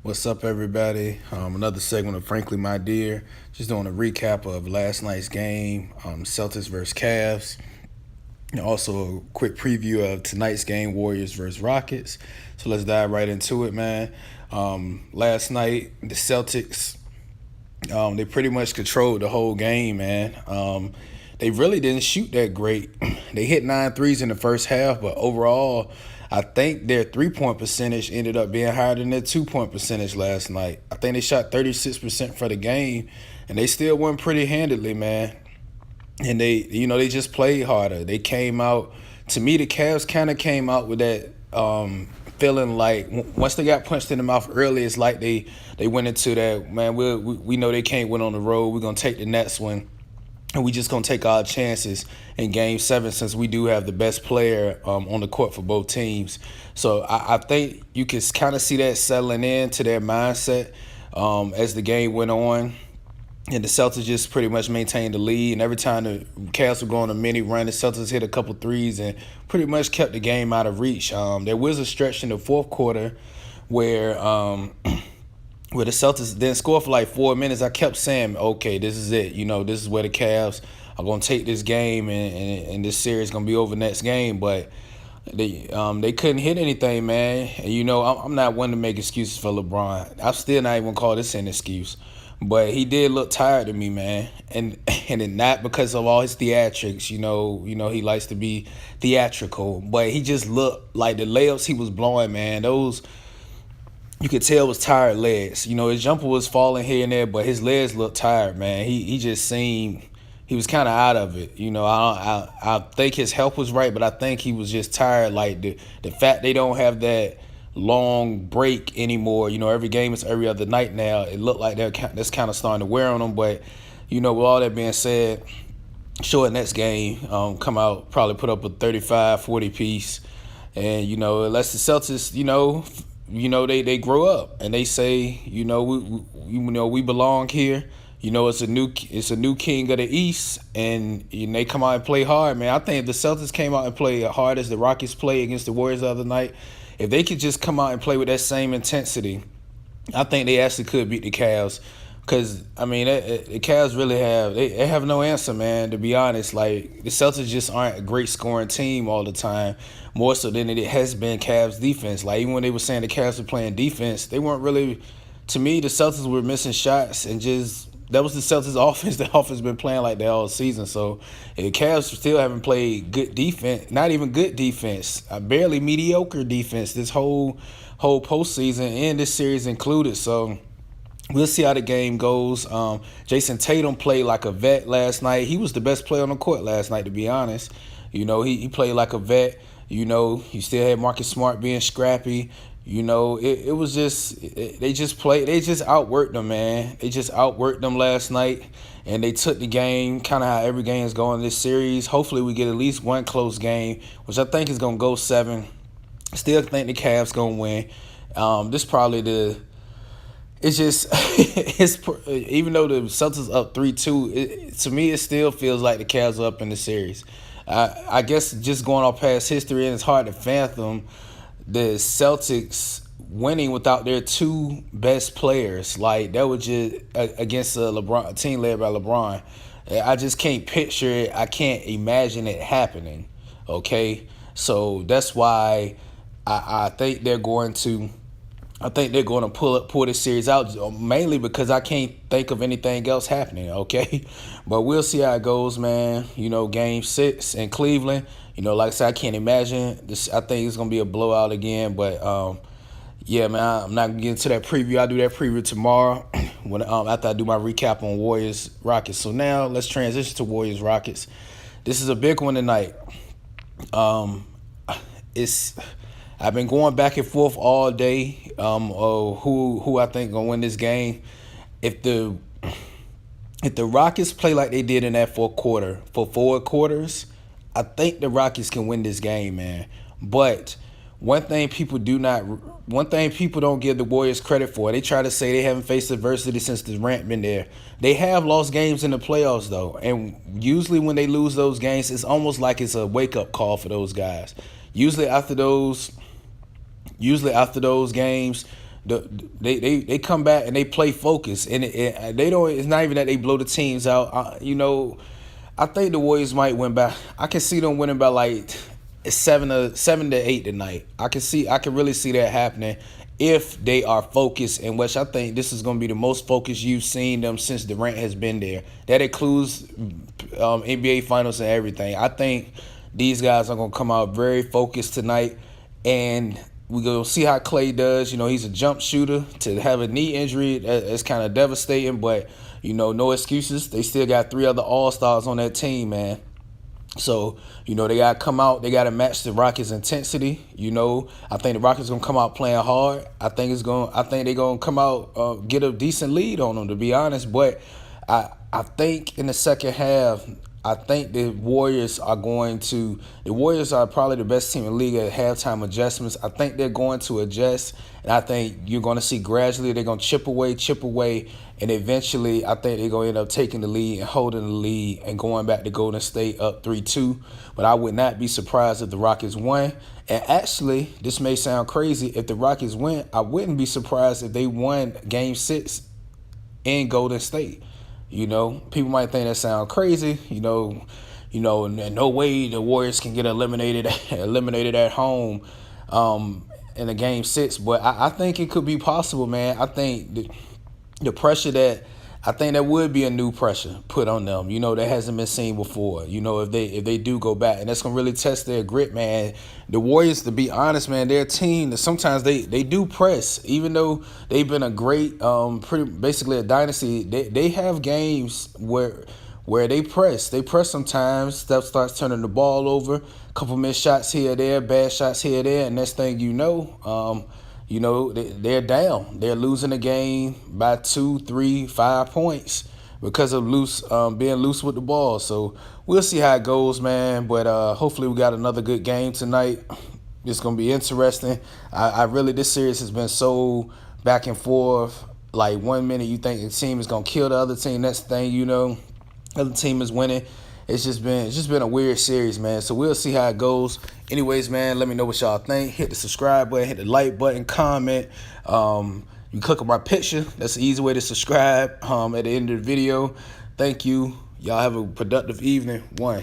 What's up, everybody? Another segment of Frankly My Dear. Just doing a recap of last night's game, Celtics versus Cavs. And also a quick preview of tonight's game, Warriors versus Rockets. So let's dive right into it, man. Last night, the Celtics, they pretty much controlled the whole game, man. They really didn't shoot that great. They hit 9 threes in the first half, but overall, I think their 3-point percentage ended up being higher than their 2-point percentage last night. I think they shot 36% for the game, and they still won pretty handedly, man. And they just played harder. They came out. To me, the Cavs kind of came out with that feeling like once they got punched in the mouth early, it's like they went into that, man. We know they can't win on the road. We're gonna take the next one. And we just going to take our chances in Game 7 since we do have the best player on the court for both teams. So I think you can kind of see that settling into their mindset as the game went on. And the Celtics just pretty much maintained the lead. And every time the Cavs were going a mini run, the Celtics hit a couple threes and pretty much kept the game out of reach. There was a stretch in the fourth quarter where the Celtics didn't score for like 4 minutes. I kept saying, okay, this is it. This is where the Cavs are going to take this game and this series is going to be over next game. But they couldn't hit anything, man. And, I'm not one to make excuses for LeBron. I'm still not even going to call this an excuse. But he did look tired to me, man. And it not because of all his theatrics. He likes to be theatrical. But he just looked like the layups he was blowing, man. Those, you could tell, was tired legs. His jumper was falling here and there, but his legs looked tired, man. He just seemed, he was kind of out of it. I think his health was right, but I think he was just tired. Like the fact they don't have that long break anymore. Every game is every other night now. It looked like that's kind of starting to wear on them. But with all that being said, sure, next game come out, probably put up a 35-40 piece, and unless the Celtics, they grow up and they say, we belong here. It's a new king of the East, and they come out and play hard, man. I think if the Celtics came out and played hard as the Rockets played against the Warriors the other night, if they could just come out and play with that same intensity, I think they actually could beat the Cavs. Because, the Cavs really they have no answer, man, to be honest. Like, the Celtics just aren't a great scoring team all the time, more so than it has been Cavs defense. Like, even when they were saying the Cavs were playing defense, they weren't really, to me, the Celtics were missing shots, and that was the Celtics offense. The offense been playing like that all season. So, the Cavs still haven't played good defense, not even good defense, barely mediocre defense this whole postseason and this series included. So, we'll see how the game goes. Jason Tatum played like a vet last night. He was the best player on the court last night, to be honest. He played like a vet. You still had Marcus Smart being scrappy. It was just, they just outworked them, man. They just outworked them last night, and they took the game, kind of how every game is going this series. Hopefully we get at least one close game, which I think is going to go 7. Still think the Cavs going to win. This probably it's just, even though the Celtics up 3-2, to me it still feels like the Cavs are up in the series. I guess just going off past history, and it's hard to fathom the Celtics winning without their 2 best players. Like, that was just against a team led by LeBron. I just can't picture it. I can't imagine it happening. Okay, so that's why I think they're going to. Pull this series out, mainly because I can't think of anything else happening, okay? But we'll see how it goes, man. Game 6 in Cleveland. Like I said, I can't imagine this. I think it's going to be a blowout again. But, yeah, man, I'm not going to get into that preview. I'll do that preview tomorrow after I do my recap on Warriors-Rockets. So now let's transition to Warriors-Rockets. This is a big one tonight. I've been going back and forth all day. Who I think gonna win this game? If the Rockets play like they did in that fourth quarter for 4 quarters, I think the Rockets can win this game, man. But one thing people don't give the Warriors credit for, they try to say they haven't faced adversity since Durant been there. They have lost games in the playoffs, though, and usually when they lose those games, it's almost like it's a wake-up call for those guys. Usually after those games, they come back and they play focus, and they don't. It's not even that they blow the teams out. I think the Warriors might win by. I can see them winning by like 7-8 tonight. I can really see that happening if they are focused, in which I think this is going to be the most focused you've seen them since Durant has been there. That includes NBA Finals and everything. I think these guys are going to come out very focused tonight, and we're going to see how Klay does. He's a jump shooter. To have a knee injury, that's kind of devastating, but, no excuses. They still got 3 other All-Stars on that team, man. So, they got to come out. They got to match the Rockets' intensity. I think the Rockets going to come out playing hard. I think they're going to come out, get a decent lead on them, to be honest. But I think in the second half, I think the Warriors are probably the best team in the league at halftime adjustments. I think they're going to adjust, and I think you're going to see gradually they're going to chip away, and eventually I think they're going to end up taking the lead and holding the lead and going back to Golden State up 3-2. But I would not be surprised if the Rockets won. And actually, this may sound crazy, if the Rockets win, I wouldn't be surprised if they won Game 6 in Golden State. People might think that sounds crazy. No way the Warriors can get eliminated at home in a Game 6. But I think it could be possible, man. I think the pressure that would be a new pressure put on them, that hasn't been seen before. If they do go back, and that's gonna really test their grit, man. The Warriors, to be honest, man, their team, sometimes they do press, even though they've been a great, basically a dynasty. They have games where they press. They press sometimes. Steph starts turning the ball over, a couple missed shots here or there, bad shots here or there, and next thing you know, they're down. They're losing the game by 2, 3, 5 points because of being loose with the ball. So we'll see how it goes, man. But hopefully we got another good game tonight. It's going to be interesting. I really, this series has been so back and forth. Like 1 minute you think the team is going to kill the other team. Next thing you know, the other team is winning. It's just been a weird series, man. So we'll see how it goes. Anyways, man, let me know what y'all think. Hit the subscribe button, hit the like button, comment. You click on my picture. That's the easy way to subscribe at the end of the video. Thank you. Y'all have a productive evening. 1.